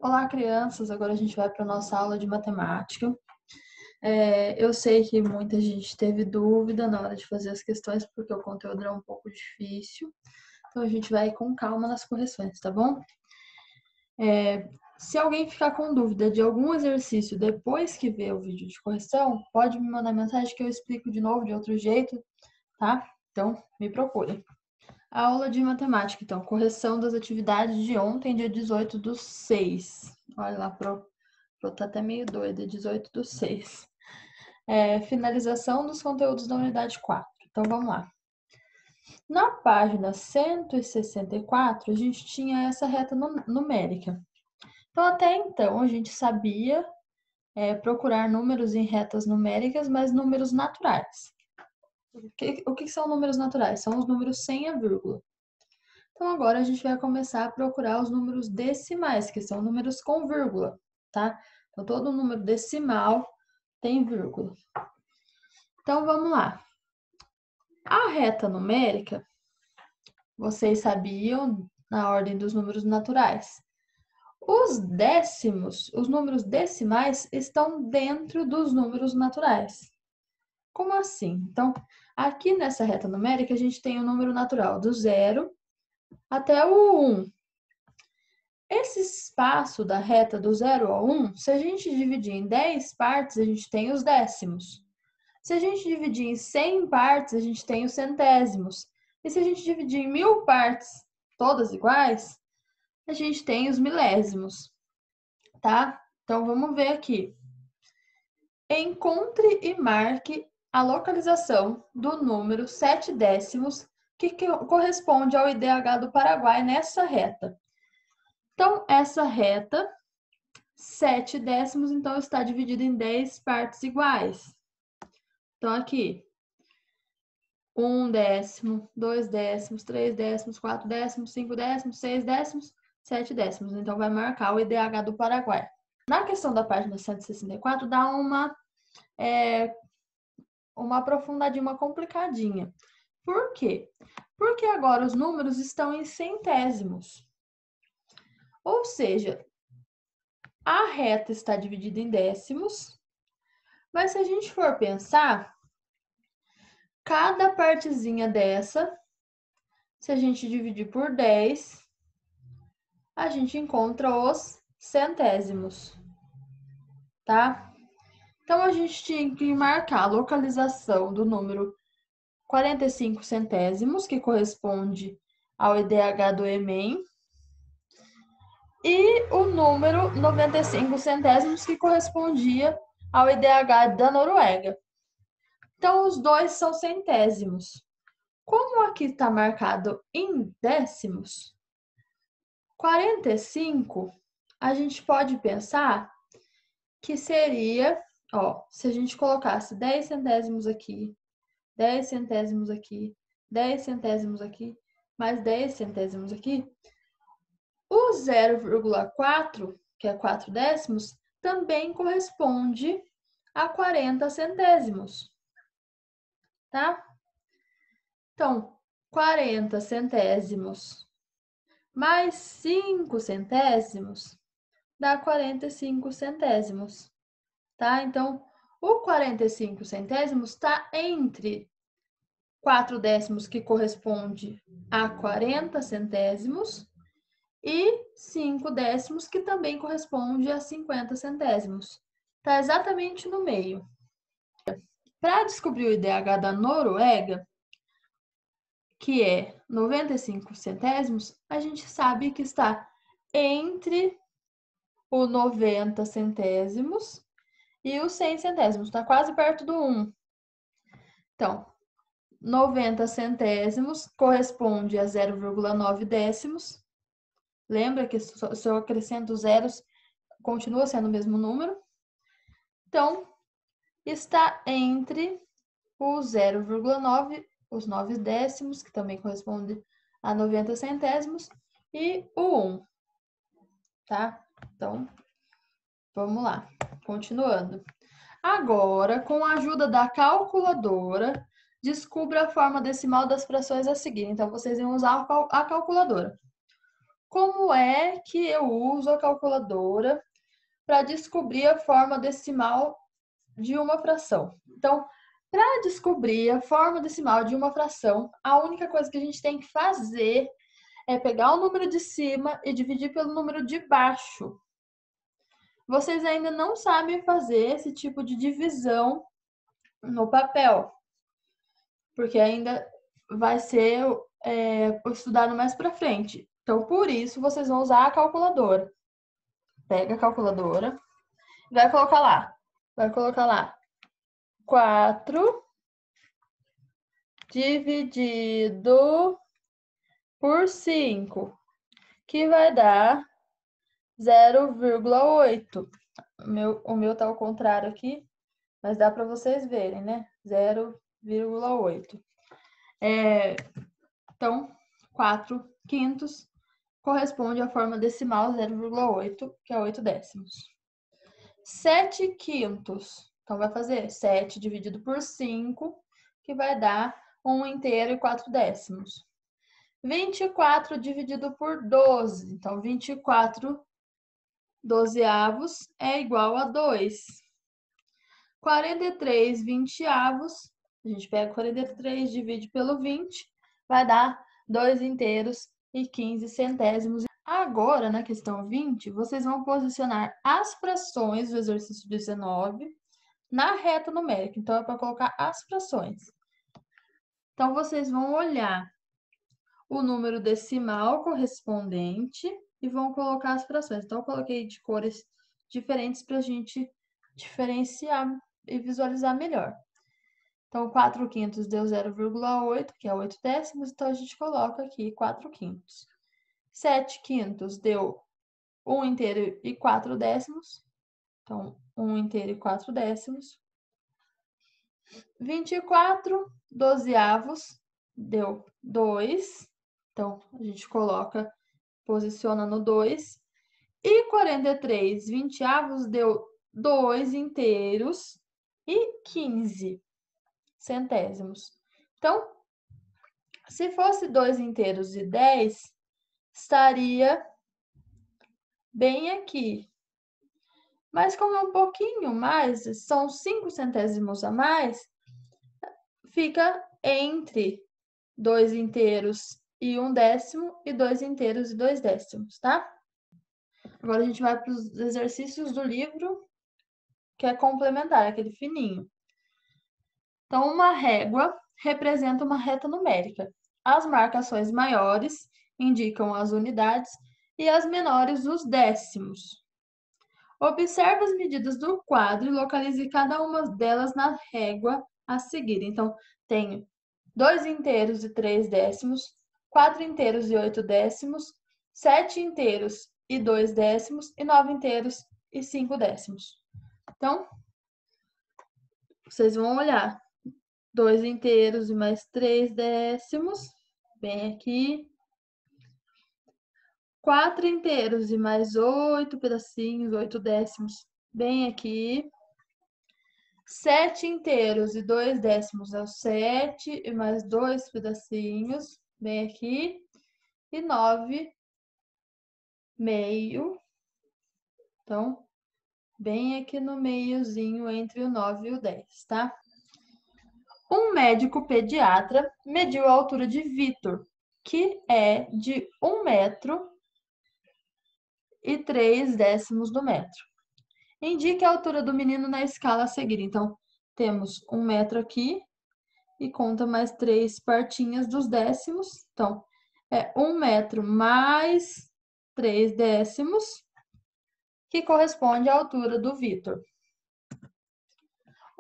Olá, crianças! Agora a gente vai para a nossa aula de matemática. Eu sei que muita gente teve dúvida na hora de fazer as questões, porque o conteúdo é um pouco difícil. Então, a gente vai com calma nas correções, tá bom? Se alguém ficar com dúvida de algum exercício depois que vê o vídeo de correção, pode me mandar mensagem que eu explico de novo, de outro jeito, tá? Então, me procure. Aula de matemática, então, correção das atividades de ontem, dia 18/6. Olha lá, tá até meio doida, 18/6. Finalização dos conteúdos da unidade 4. Então, vamos lá. Na página 164, a gente tinha essa reta numérica. Então, até então, a gente sabia procurar números em retas numéricas, mas números naturais. O que são números naturais? São os números sem a vírgula. Então, agora a gente vai começar a procurar os números decimais, que são números com vírgula, tá? Então, todo número decimal tem vírgula. Então, vamos lá. A reta numérica, vocês sabiam na ordem dos números naturais. Os décimos, os números decimais, estão dentro dos números naturais. Como assim? Então, aqui nessa reta numérica, a gente tem o número natural do 0 até o 1. Esse espaço da reta do 0 ao 1, se a gente dividir em 10 partes, a gente tem os décimos. Se a gente dividir em 100 partes, a gente tem os centésimos. E se a gente dividir em 1000 partes, todas iguais, a gente tem os milésimos, tá? Então, vamos ver aqui. Encontre e marque a localização do número 7 décimos que corresponde ao IDH do Paraguai nessa reta. Então, essa reta, 7 décimos, então, está dividida em 10 partes iguais. Então, aqui, 1 décimo, 2 décimos, 3 décimos, 4 décimos, 5 décimos, 6 décimos, 7 décimos. Então, vai marcar o IDH do Paraguai. Na questão da página 164, dá uma aprofundadinha, uma complicadinha. Por quê? Porque agora os números estão em centésimos. Ou seja, a reta está dividida em décimos, mas se a gente for pensar, cada partezinha dessa, se a gente dividir por 10, a gente encontra os centésimos, tá? Então, a gente tinha que marcar a localização do número 45 centésimos, que corresponde ao IDH do Enem, e o número 95 centésimos, que correspondia ao IDH da Noruega. Então, os dois são centésimos. Como aqui está marcado em décimos, 45, a gente pode pensar que seria, se a gente colocasse 10 centésimos aqui, 10 centésimos aqui, 10 centésimos aqui, mais 10 centésimos aqui, o 0,4, que é 4 décimos, também corresponde a 40 centésimos, tá? Então, 40 centésimos mais 5 centésimos dá 45 centésimos, tá? Então, o 45 centésimos está entre 4 décimos, que corresponde a 40 centésimos, e 5 décimos, que também corresponde a 50 centésimos. Está exatamente no meio. Para descobrir o IDH da Noruega, que é 95 centésimos, a gente sabe que está entre o 90 centésimos e os 100 centésimos. Está quase perto do 1. Então, 90 centésimos corresponde a 0,9 décimos. Lembra que se eu acrescento zeros, continua sendo o mesmo número. Então, está entre o 0,9, os 9 décimos, que também corresponde a 90 centésimos, e o 1, tá? Então, vamos lá, continuando. Agora, com a ajuda da calculadora, descubra a forma decimal das frações a seguir. Então, vocês vão usar a calculadora. como é que eu uso a calculadora para descobrir a forma decimal de uma fração? Então, para descobrir a forma decimal de uma fração, a única coisa que a gente tem que fazer é pegar o número de cima e dividir pelo número de baixo. Vocês ainda não sabem fazer esse tipo de divisão no papel, porque ainda vai ser estudado mais para frente. Então, por isso, vocês vão usar a calculadora. Pega a calculadora, vai colocar lá 4 dividido por 5, que vai dar 0,8. O meu tá ao contrário aqui, mas dá para vocês verem, né? 0,8. Então, 4 quintos corresponde à forma decimal 0,8, que é 8 décimos. 7 quintos. Então, vai fazer 7 dividido por 5, que vai dar 1 inteiro e 4 décimos. 24 dividido por 12. Então, 24 dozeavos é igual a 2. 43 vinteavos. A gente pega 43, divide pelo 20, vai dar 2 inteiros e 15 centésimos. Agora, na questão 20, vocês vão posicionar as frações do exercício 19 na reta numérica. Então, é para colocar as frações. Então, vocês vão olhar o número decimal correspondente e vão colocar as frações. Então, eu coloquei de cores diferentes para a gente diferenciar e visualizar melhor. Então, 4 quintos deu 0,8, que é 8 décimos, então a gente coloca aqui 4 quintos. 7 quintos deu 1 inteiro e 4 décimos, então 1 inteiro e 4 décimos. 24 dozeavos deu 2, então a gente coloca, posiciona no 2. E 43 vinteavos deu 2 inteiros e 15 centésimos. Então, se fosse 2 inteiros e 10, estaria bem aqui. Mas como é um pouquinho mais, são 5 centésimos a mais, fica entre 2 inteiros e 1 décimo e 2 inteiros e 2 décimos, tá? Agora a gente vai para os exercícios do livro, que é complementar, aquele fininho. Então, uma régua representa uma reta numérica. As marcações maiores indicam as unidades e as menores os décimos. Observe as medidas do quadro e localize cada uma delas na régua a seguir. Então, tenho 2 inteiros e 3 décimos, 4 inteiros e 8 décimos, 7 inteiros e 2 décimos e 9 inteiros e 5 décimos. Então, vocês vão olhar. 2 inteiros e mais 3 décimos, bem aqui. 4 inteiros e mais 8 pedacinhos, 8 décimos, bem aqui. 7 inteiros e 2 décimos é o 7 e mais 2 pedacinhos, bem aqui. E 9 meio, então, bem aqui no meiozinho entre o 9 e o 10, tá? Um médico pediatra mediu a altura de Vitor, que é de 1 metro e 3 décimos do metro. Indique a altura do menino na escala a seguir. Então, temos 1 metro aqui e conta mais 3 partinhas dos décimos. Então, é 1 metro mais 3 décimos, que corresponde à altura do Vitor.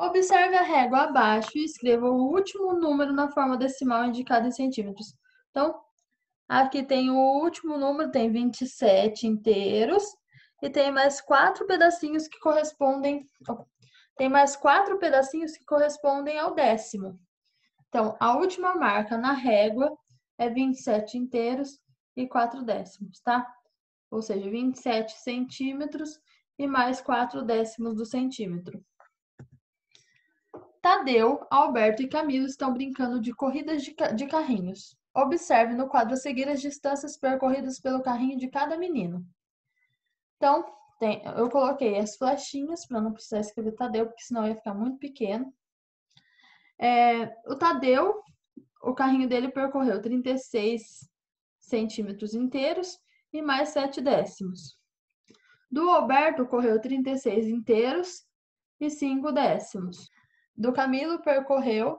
Observe a régua abaixo e escreva o último número na forma decimal indicada em centímetros. Então, aqui tem o último número, tem 27 inteiros, e tem mais 4 pedacinhos que correspondem... Tem mais 4 pedacinhos que correspondem ao décimo. Então, a última marca na régua é 27 inteiros e 4 décimos, tá? Ou seja, 27 centímetros e mais 4 décimos do centímetro. Tadeu, Alberto e Camilo estão brincando de corridas de carrinhos. Observe no quadro a seguir as distâncias percorridas pelo carrinho de cada menino. Então, eu coloquei as flechinhas para não precisar escrever Tadeu, porque senão ia ficar muito pequeno. O Tadeu, o carrinho dele percorreu 36 centímetros inteiros e mais 7 décimos. Do Alberto correu 36 inteiros e 5 décimos. Do Camilo percorreu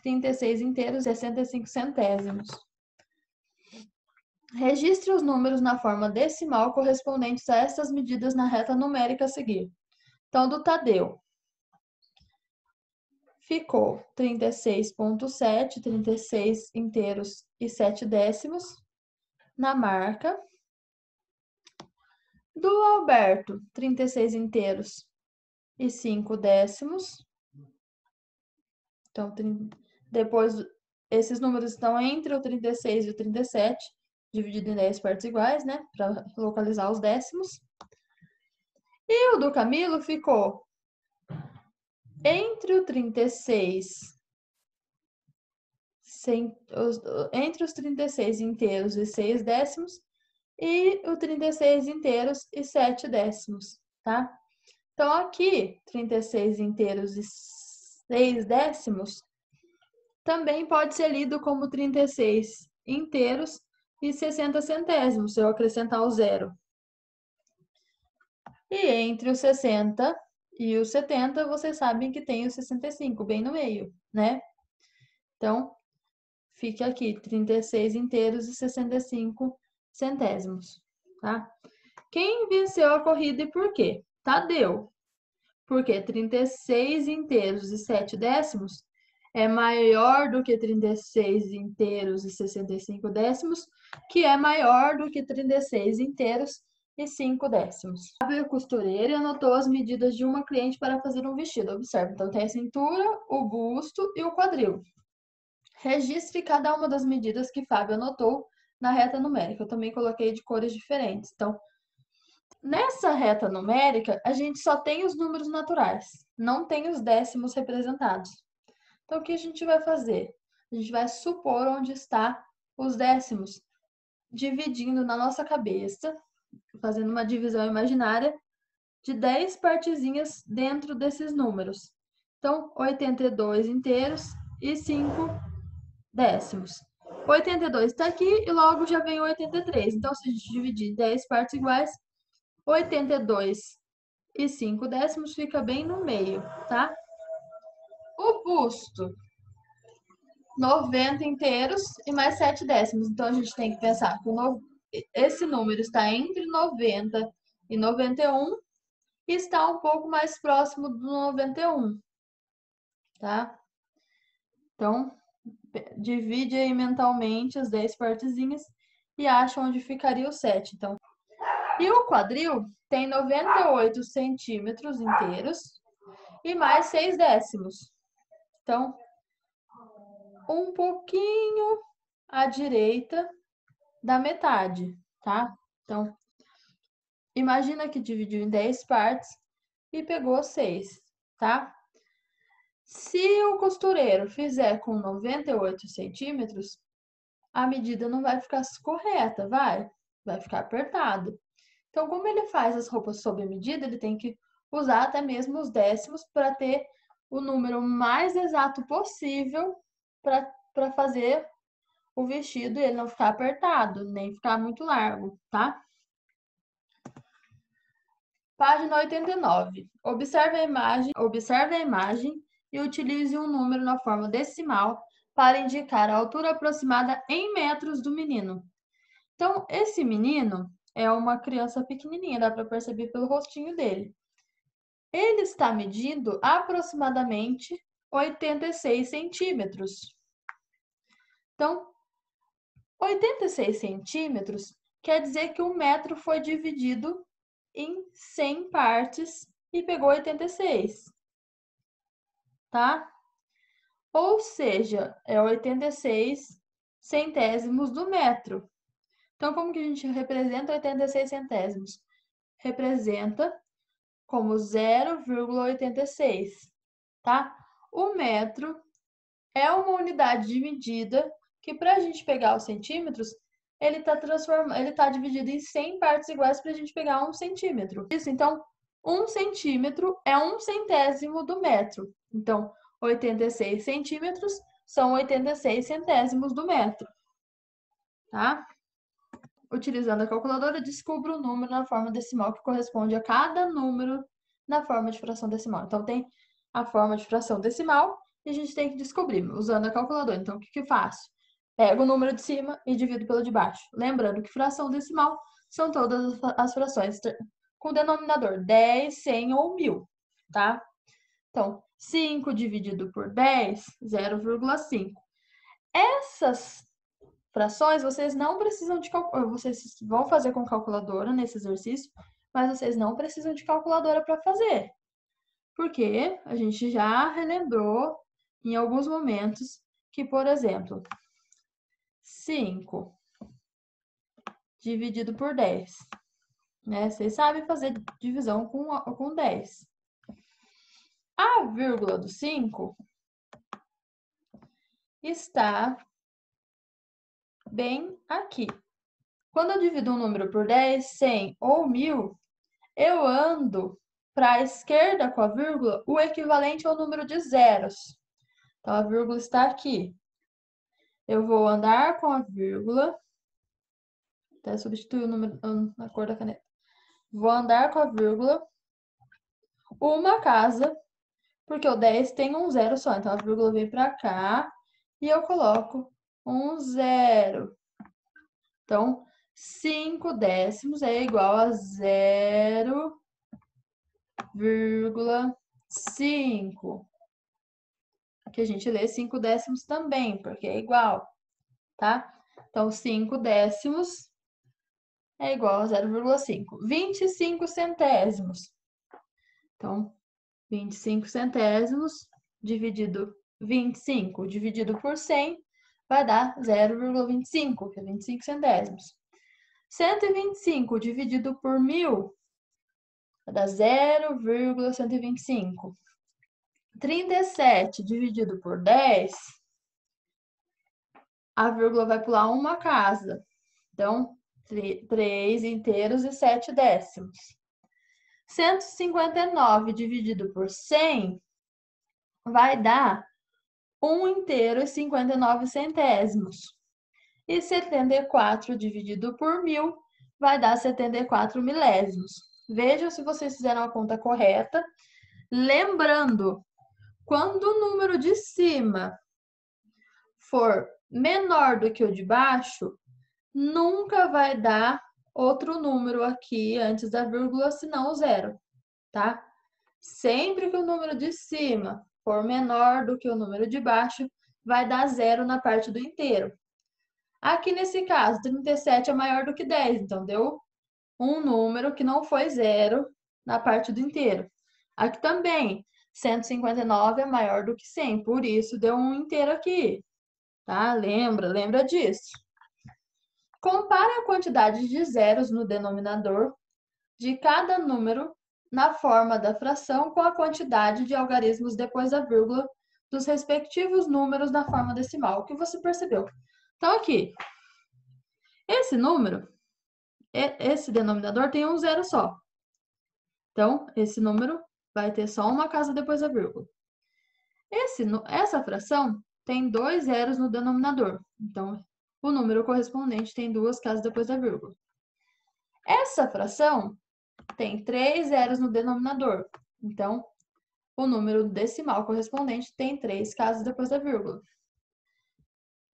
36 inteiros e 65 centésimos. Registre os números na forma decimal correspondentes a estas medidas na reta numérica a seguir. Então, do Tadeu, ficou 36,7, 36 inteiros e 7 décimos na marca. Do Alberto, 36 inteiros e 5 décimos. Então, depois, esses números estão entre o 36 e o 37, dividido em 10 partes iguais, né? Para localizar os décimos. E o do Camilo ficou entre o 36, entre os 36 inteiros e 6 décimos e o 36 inteiros e 7 décimos, tá? Então, aqui, 36 inteiros e 6 décimos também pode ser lido como 36 inteiros e 60 centésimos, se eu acrescentar o zero. E entre os 60 e os 70, vocês sabem que tem o 65, bem no meio, né? Então, fica aqui, 36 inteiros e 65 centésimos, tá? Quem venceu a corrida e por quê? Tadeu. Porque 36 inteiros e 7 décimos é maior do que 36 inteiros e 65 décimos, que é maior do que 36 inteiros e 5 décimos. A costureira anotou as medidas de uma cliente para fazer um vestido. Observe, então tem a cintura, o busto e o quadril. Registre cada uma das medidas que Fábio anotou na reta numérica. Eu também coloquei de cores diferentes. Então, nessa reta numérica, a gente só tem os números naturais, não tem os décimos representados. Então, o que a gente vai fazer? A gente vai supor onde está os décimos, dividindo na nossa cabeça, fazendo uma divisão imaginária de 10 partezinhas dentro desses números. Então, 82 inteiros e 5 décimos. 82 está aqui e logo já vem 83. Então, se a gente dividir em 10 partes iguais, 82 e 5 décimos fica bem no meio, tá? O busto, 90 inteiros e mais 7 décimos. Então, a gente tem que pensar que esse número está entre 90 e 91 e está um pouco mais próximo do 91, tá? Então, divide aí mentalmente as 10 partezinhas e acha onde ficaria o 7. Então, e o quadril tem 98 centímetros inteiros e mais 6 décimos. Então, um pouquinho à direita da metade, tá? Então, imagina que dividiu em 10 partes e pegou 6, tá? Se o costureiro fizer com 98 centímetros, a medida não vai ficar correta, vai ficar apertado. Então, como ele faz as roupas sob medida, ele tem que usar até mesmo os décimos para ter o número mais exato possível para fazer o vestido e ele não ficar apertado, nem ficar muito largo, tá? Página 89. Observe a imagem e utilize um número na forma decimal para indicar a altura aproximada em metros do menino. Então, esse menino é uma criança pequenininha, dá para perceber pelo rostinho dele. Ele está medindo aproximadamente 86 centímetros. Então, 86 centímetros quer dizer que um metro foi dividido em 100 partes e pegou 86, tá? Ou seja, é 86 centésimos do metro. Então, como que a gente representa 86 centésimos? Representa como 0,86, tá? O metro é uma unidade de medida que para a gente pegar os centímetros, ele está dividido em 100 partes iguais para a gente pegar 1 centímetro. Isso, então, 1 centímetro é 1/100º do metro. Então, 86 centímetros são 86 centésimos do metro. Tá? Utilizando a calculadora, descubra o número na forma decimal que corresponde a cada número na forma de fração decimal. Então, tem a forma de fração decimal e a gente tem que descobrir usando a calculadora. Então, o que eu faço? Pego o número de cima e divido pelo de baixo. Lembrando que fração decimal são todas as frações com denominador 10, 100 ou 1000, tá? Então, 5 dividido por 10, 0,5. Essas frações vocês não precisam de calculadora. Vocês vão fazer com calculadora nesse exercício, mas vocês não precisam de calculadora para fazer. Porque a gente já relembrou em alguns momentos que, por exemplo, 5 dividido por 10. Né? Vocês sabem fazer divisão com 10. A vírgula do 5 está bem aqui. Quando eu divido um número por 10, 100 ou 1000, eu ando para a esquerda com a vírgula o equivalente ao número de zeros. Então, a vírgula está aqui. Eu vou andar com a vírgula. Até substituir o número na cor da caneta. Vou andar com a vírgula uma casa, porque o 10 tem um zero só. Então, a vírgula vem para cá e eu coloco um zero. Então, 5 décimos é igual a 0,5. Aqui a gente lê 5 décimos também, porque é igual, tá? Então, 5 décimos é igual a 0,5. 25 centésimos. Então, 25 centésimos dividido 25 dividido por 100 vai dar 0,25, que é 25 centésimos. 125 dividido por 1000 vai dar 0,125. 37 dividido por 10, a vírgula vai pular uma casa. Então, 3 inteiros e 7 décimos. 159 dividido por 100 vai dar 1 inteiro e 59 centésimos. E 74 dividido por 1000 vai dar 74 milésimos. Vejam se vocês fizeram a conta correta. Lembrando, quando o número de cima for menor do que o de baixo, nunca vai dar outro número aqui antes da vírgula, senão o zero, tá? Sempre que o número de cima for menor do que o número de baixo, vai dar zero na parte do inteiro. Aqui nesse caso, 37 é maior do que 10, então deu um número que não foi zero na parte do inteiro. Aqui também, 159 é maior do que 100, por isso deu um inteiro aqui, tá? Lembra disso. Compare a quantidade de zeros no denominador de cada número na forma da fração com a quantidade de algarismos depois da vírgula dos respectivos números na forma decimal. O que você percebeu? Então, aqui, esse número, esse denominador tem um zero só. Então, esse número vai ter só uma casa depois da vírgula. Essa fração tem 2 zeros no denominador. Então, o número correspondente tem 2 casas depois da vírgula. Essa fração tem 3 zeros no denominador. Então, o número decimal correspondente tem 3 casas depois da vírgula.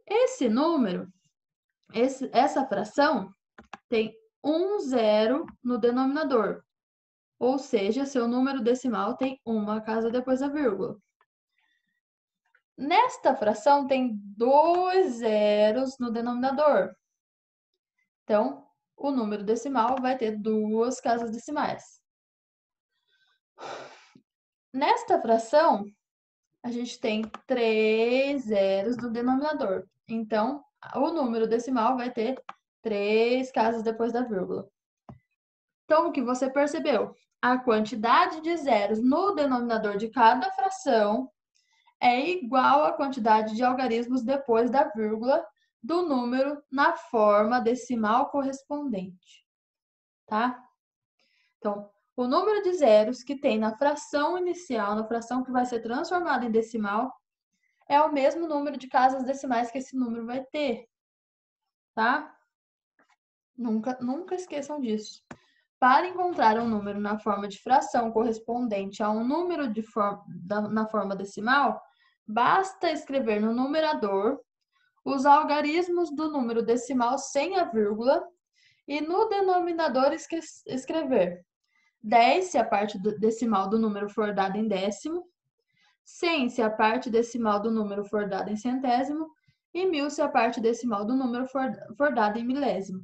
Esse número, essa fração, tem 1 zero no denominador. Ou seja, seu número decimal tem uma casa depois da vírgula. Nesta fração tem 2 zeros no denominador. Então, o número decimal vai ter 2 casas decimais. Nesta fração, a gente tem 3 zeros no denominador. Então, o número decimal vai ter 3 casas depois da vírgula. Então, o que você percebeu? A quantidade de zeros no denominador de cada fração é igual à quantidade de algarismos depois da vírgula do número na forma decimal correspondente, tá? Então, o número de zeros que tem na fração inicial, na fração que vai ser transformada em decimal, é o mesmo número de casas decimais que esse número vai ter, tá? Nunca esqueçam disso. Para encontrar um número na forma de fração correspondente a um número na forma decimal, basta escrever no numerador os algarismos do número decimal sem a vírgula e no denominador escrever 10 se a parte decimal do número for dada em décimo, 100 se a parte decimal do número for dada em centésimo e 1000 se a parte decimal do número for dada em milésimo.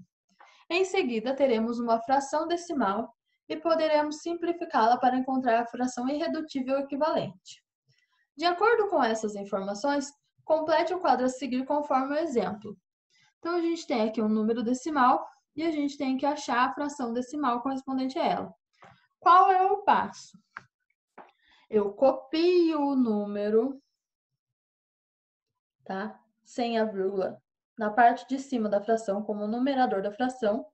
Em seguida, teremos uma fração decimal e poderemos simplificá-la para encontrar a fração irredutível equivalente. De acordo com essas informações, complete o quadro a seguir conforme o exemplo. Então, a gente tem aqui um número decimal e a gente tem que achar a fração decimal correspondente a ela. Qual é o passo? Eu copio o número, tá? Sem a vírgula, na parte de cima da fração, como numerador da fração.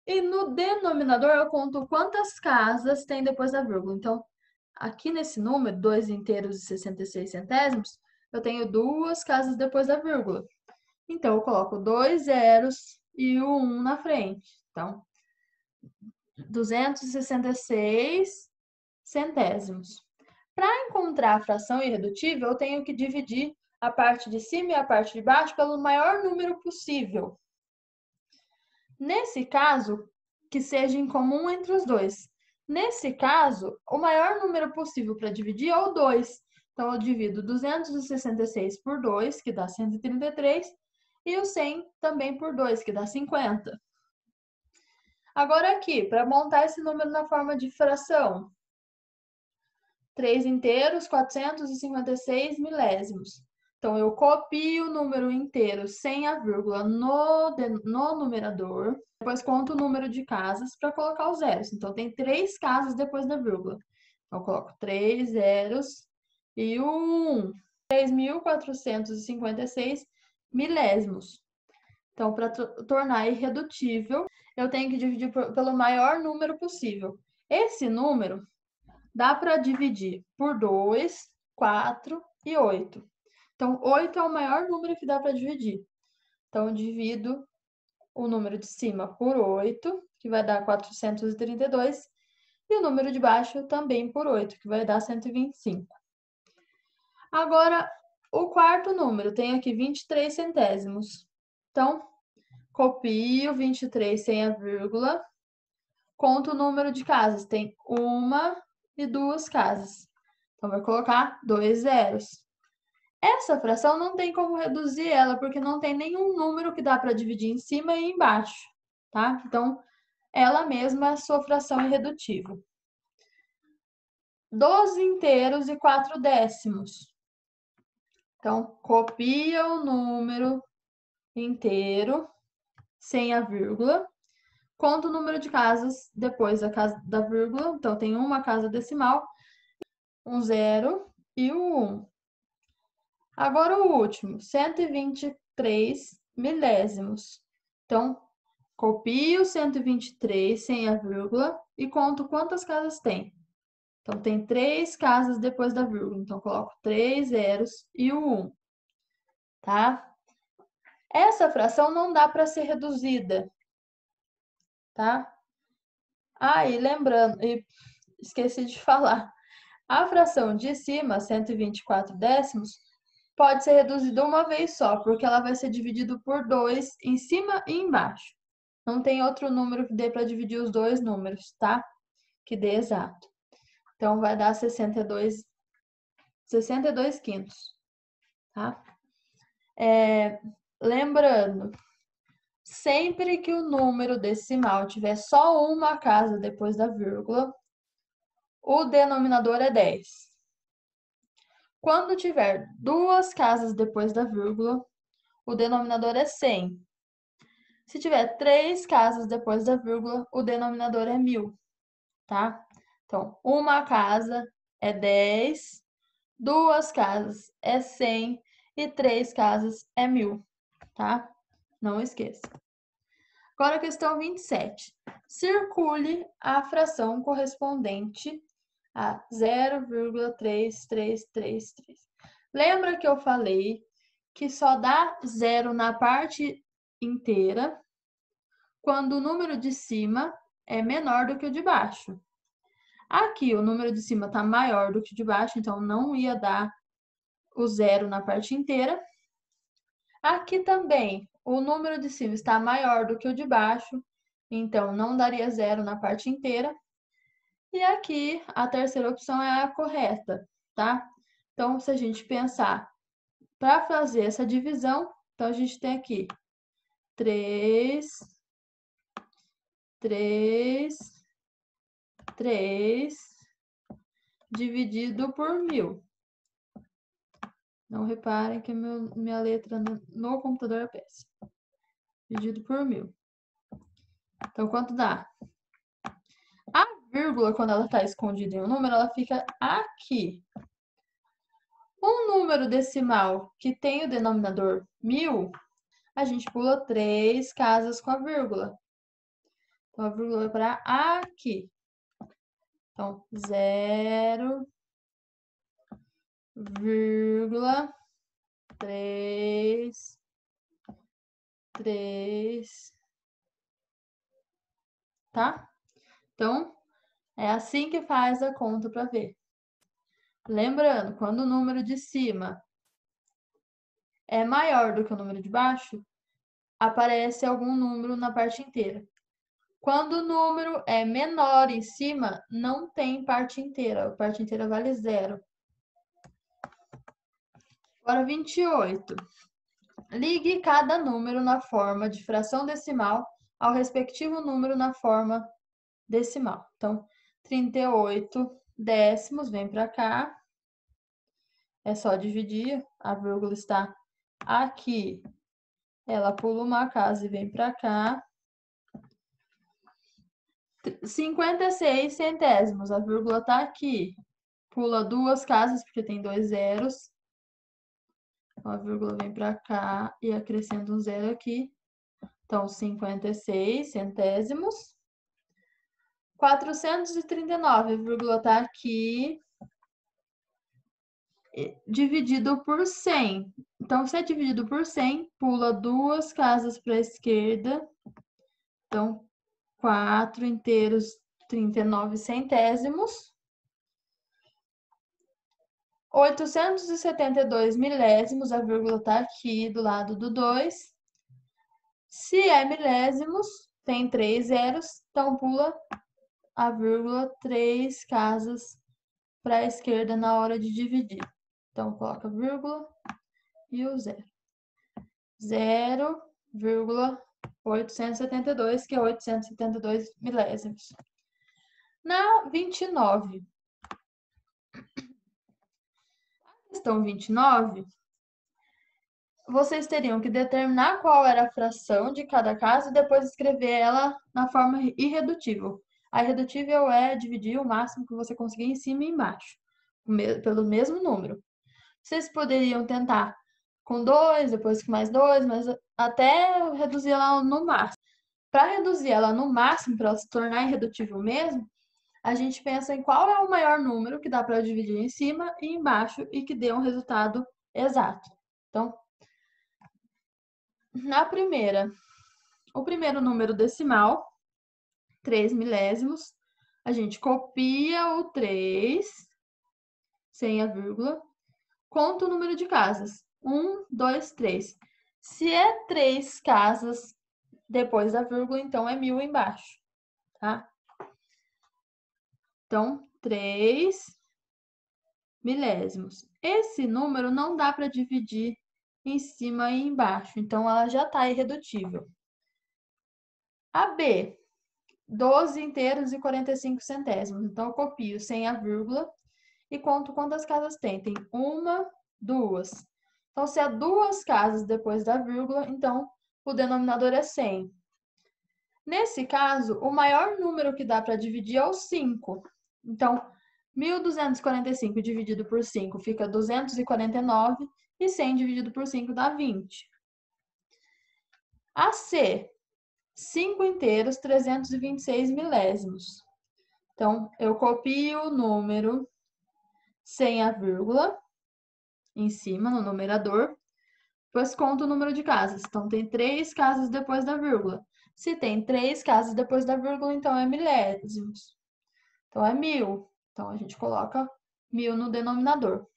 E no denominador eu conto quantas casas tem depois da vírgula. Então, aqui nesse número, 2 inteiros e 66 centésimos, eu tenho 2 casas depois da vírgula. Então, eu coloco 2 zeros e o 1 na frente. Então, 266 centésimos. Para encontrar a fração irredutível, eu tenho que dividir a parte de cima e a parte de baixo pelo maior número possível. Nesse caso, que seja em comum entre os dois. Nesse caso, o maior número possível para dividir é o 2. Então, eu divido 266 por 2, que dá 133, e o 100 também por 2, que dá 50. Agora aqui, para montar esse número na forma de fração, 3 inteiros, 456 milésimos. Então, eu copio o número inteiro sem a vírgula no numerador, depois conto o número de casas para colocar os zeros. Então, tem 3 casas depois da vírgula. Então, eu coloco 3 zeros e 1. 3.456 milésimos. Então, para tornar irredutível, eu tenho que dividir pelo maior número possível. Esse número dá para dividir por 2, 4 e 8. Então, 8 é o maior número que dá para dividir. Então, eu divido o número de cima por 8, que vai dar 432, e o número de baixo também por 8, que vai dar 125. Agora, o quarto número, tem aqui 23 centésimos. Então, copio 23 sem a vírgula, conto o número de casas, tem 1 e 2 casas. Então, vai colocar 2 zeros. Essa fração não tem como reduzir ela, porque não tem nenhum número que dá para dividir em cima e embaixo, tá? Então, ela mesma é a sua fração irredutível. 12 inteiros e 4 décimos. Então, copia o número inteiro, sem a vírgula, conta o número de casas depois da vírgula. Então, tem uma casa decimal, um zero e o 1. Agora o último, 123 milésimos. Então, copio 123 sem a vírgula e conto quantas casas tem. Então, tem 3 casas depois da vírgula. Então, coloco 3 zeros e o 1. Tá? Essa fração não dá para ser reduzida. Tá? E lembrando, esqueci de falar. A fração de cima, 124 décimos, pode ser reduzida uma vez só, porque ela vai ser dividida por 2 em cima e embaixo. Não tem outro número que dê para dividir os dois números, tá? Que dê exato. Então, vai dar 62 quintos, tá? Lembrando, sempre que o número decimal tiver só uma casa depois da vírgula, o denominador é 10. Quando tiver 2 casas depois da vírgula, o denominador é 100. Se tiver 3 casas depois da vírgula, o denominador é 1000, tá? Então, uma casa é 10, 2 casas é 100 e 3 casas é 1000. tá? Não esqueça. Agora a questão 27. Circule a fração correspondente a 0,3333. Lembra que eu falei que só dá zero na parte inteira quando o número de cima é menor do que o de baixo. Aqui o número de cima está maior do que o de baixo, então não ia dar o zero na parte inteira. Aqui também o número de cima está maior do que o de baixo, então não daria zero na parte inteira. E aqui a terceira opção é a correta, tá? Então, se a gente pensar para fazer essa divisão, então a gente tem aqui 3, 3 dividido por 1000. Não reparem que minha letra no computador é péssima. Dividido por 1000. Então, quanto dá? A vírgula, quando ela está escondida em um número, ela fica aqui. Um número decimal que tem o denominador 1000, a gente pula 3 casas com a vírgula. Então, a vírgula vai para aqui. Então, 0,33, tá? Então, é assim que faz a conta para ver. Lembrando, quando o número de cima é maior do que o número de baixo, aparece algum número na parte inteira. Quando o número é menor em cima, não tem parte inteira. A parte inteira vale 0. Agora, 28. Ligue cada número na forma de fração decimal ao respectivo número na forma decimal. Então, 38 décimos vem para cá. É só dividir. A vírgula está aqui. Ela pula uma casa e vem para cá. 56 centésimos. A vírgula está aqui. Pula 2 casas, porque tem 2 zeros. A vírgula vem para cá e acrescenta um zero aqui. Então, 56 centésimos. 439, a vírgula está aqui. Dividido por 100. Então, se é dividido por 100, pula 2 casas para a esquerda. Então, 4 inteiros, 39 centésimos. 872 milésimos, a vírgula está aqui do lado do 2. Se é milésimos, tem 3 zeros, então pula a vírgula 3 casas para a esquerda na hora de dividir. Então, coloca vírgula e o zero. 0,872, que é 872 milésimos. Na 29. Questão 29, vocês teriam que determinar qual era a fração de cada caso e depois escrever ela na forma irredutível. A irredutível é dividir o máximo que você conseguir em cima e embaixo, pelo mesmo número. Vocês poderiam tentar com 2, depois com mais 2, mas até reduzir ela no máximo. Para reduzir ela no máximo, para ela se tornar irredutível mesmo, a gente pensa em qual é o maior número que dá para dividir em cima e embaixo e que dê um resultado exato. Então, na primeira, o primeiro número decimal, 3 milésimos, a gente copia o 3, sem a vírgula, conta o número de casas. 1, 2, 3. Se é 3 casas depois da vírgula, então é 1000 embaixo, tá? Então, 3 milésimos. Esse número não dá para dividir em cima e embaixo, então ela já está irredutível. A B, 12 inteiros e 45 centésimos. Então, eu copio sem a vírgula e conto quantas casas tem. Tem 1, 2. Então, se há 2 casas depois da vírgula, então o denominador é 100. Nesse caso, o maior número que dá para dividir é o 5. Então, 1.245 dividido por 5 fica 249 e 100 dividido por 5 dá 20. A C, 5 inteiros, 326 milésimos. Então, eu copio o número sem a vírgula em cima, no numerador, depois conto o número de casas. Então, tem 3 casas depois da vírgula. Se tem 3 casas depois da vírgula, então é milésimos. Então, é 1000. Então, a gente coloca 1000 no denominador.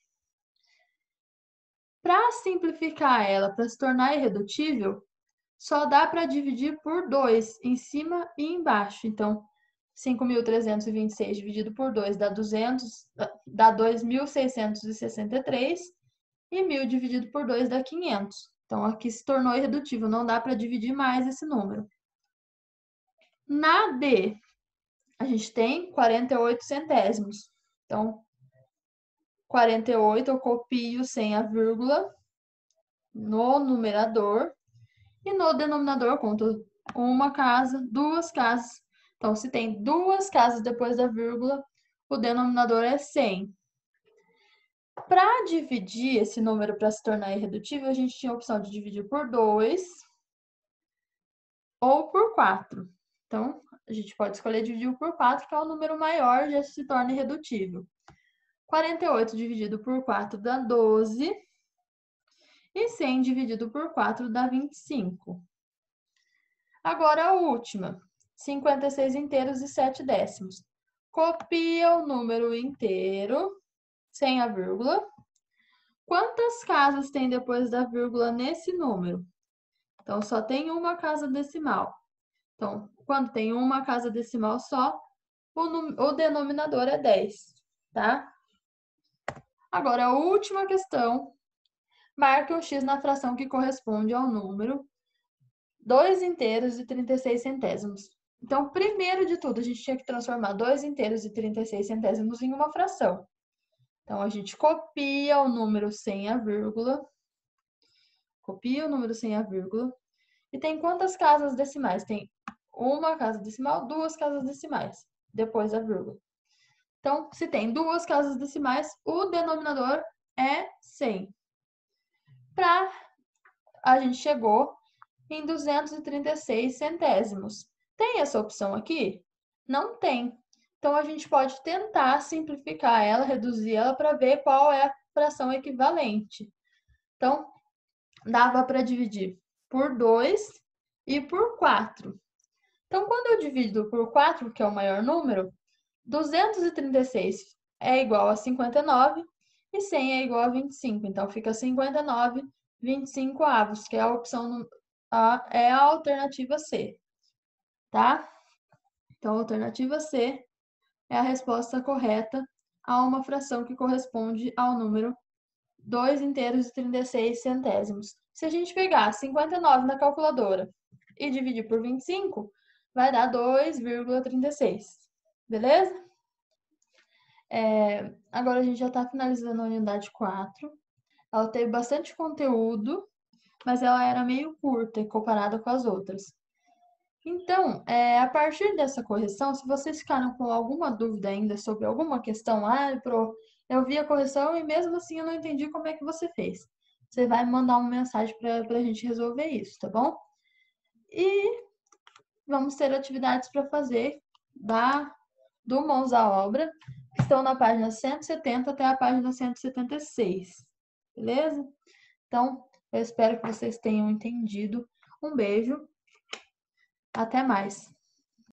Para simplificar ela, para se tornar irredutível, só dá para dividir por 2, em cima e embaixo. Então, 5.326 dividido por 2 dá 2.663, e 1.000 dividido por 2 dá 500. Então, aqui se tornou irredutível, não dá para dividir mais esse número. Na D, a gente tem 48 centésimos. Então, 48 eu copio sem a vírgula no numerador, e no denominador eu conto uma casa, 2 casas. Então, se tem 2 casas depois da vírgula, o denominador é 100. Para dividir esse número para se tornar irredutível, a gente tinha a opção de dividir por 2 ou por 4. Então, a gente pode escolher dividir por 4, que é o número maior, já se torna irredutível. 48 dividido por 4 dá 12. E 100 dividido por 4 dá 25. Agora a última, 56 inteiros e 7 décimos. Copia o número inteiro, sem a vírgula. Quantas casas tem depois da vírgula nesse número? Então, só tem uma casa decimal. Então, quando tem uma casa decimal só, o denominador é 10, tá? Agora, a última questão. Marque um x na fração que corresponde ao número 2 inteiros e 36 centésimos. Então, primeiro de tudo, a gente tinha que transformar 2 inteiros e 36 centésimos em uma fração. Então, a gente copia o número sem a vírgula. Copia o número sem a vírgula. E tem quantas casas decimais? Tem uma casa decimal, 2 casas decimais, depois da vírgula. Então, se tem 2 casas decimais, o denominador é 100. A gente chegou em 236 centésimos. Tem essa opção aqui? Não tem. Então, a gente pode tentar simplificar ela, reduzir ela, para ver qual é a fração equivalente. Então, dava para dividir por 2 e por 4. Então, quando eu divido por 4, que é o maior número, 236 é igual a 59 e 100 é igual a 25. Então, fica 59, 25 avos, que é a opção é a alternativa C, tá? Então, a alternativa C é a resposta correta a uma fração que corresponde ao número 2 inteiros e 36 centésimos. Se a gente pegar 59 na calculadora e dividir por 25, vai dar 2,36, beleza? Agora a gente já está finalizando a unidade 4. Ela teve bastante conteúdo, mas ela era meio curta comparada com as outras. Então, a partir dessa correção, se vocês ficaram com alguma dúvida ainda sobre alguma questão, eu vi a correção e mesmo assim eu não entendi como é que você fez. Você vai mandar uma mensagem para a gente resolver isso, tá bom? E vamos ter atividades para fazer do Mãos à Obra, que estão na página 170 até a página 176, beleza? Então, eu espero que vocês tenham entendido. Um beijo, até mais!